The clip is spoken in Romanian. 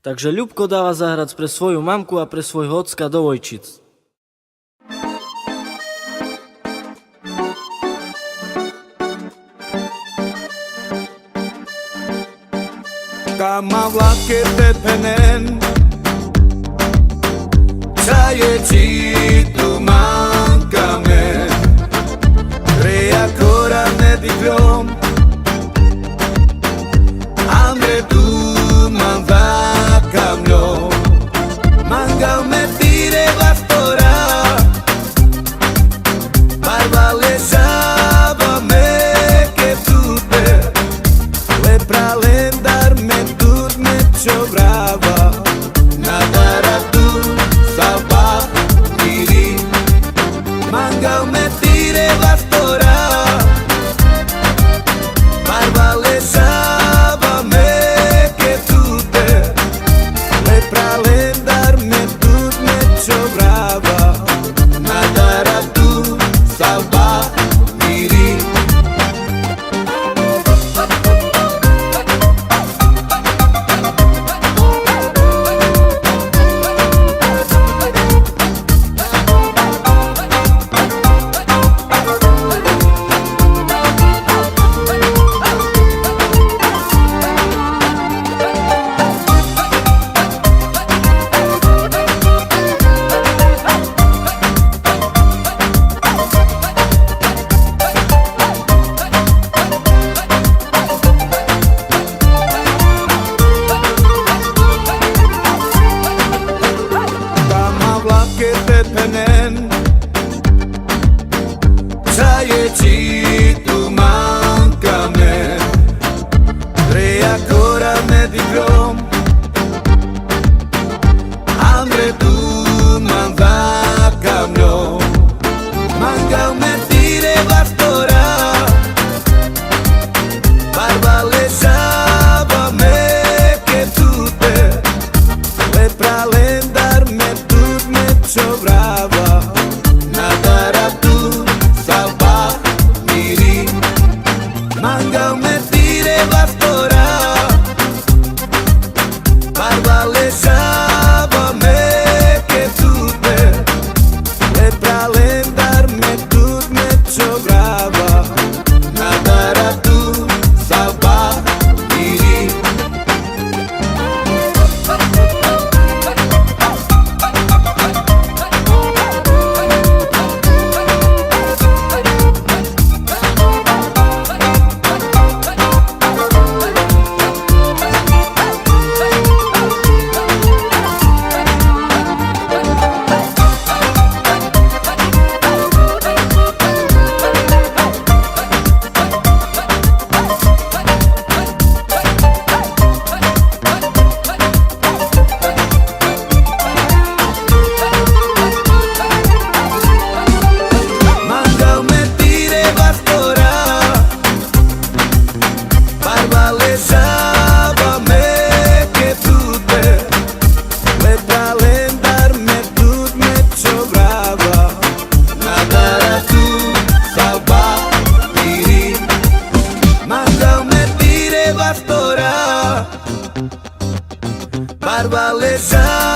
Takže Ľubko dáva zahrať pre svoju mamku a pre svojho ocka do Vojčic. Kama vlake tepenen Čajeći tu mankame Treja kora nedikljom Amre tu manvakamljom Mangal me tire vastora Barba lešava me ke tute Lepra lendar me tut me čovrava Nadara tu salva diri Mangal me tire vastora Barba lešava me ke tute Lepra lendar me tut me čovrava Nadara tu salva diri Tepenen Čajeći tu mankame Treja kora nedikljom Andre tu manvakamljom Mangal me tire vastora Barba lešava me ke tute Lepra lendar me tut me čovrava Nadara tu salva diri Mangal me tire vastora Barba lešava me ke tute Lepra lendar me tut me čovrava Nadara tu salva diri Mangal me tire vastora Barba lešava me ke tute Lepra lendar me tut me čovrava Nadara tu salva diri Mangal me tire vastora Barba lešava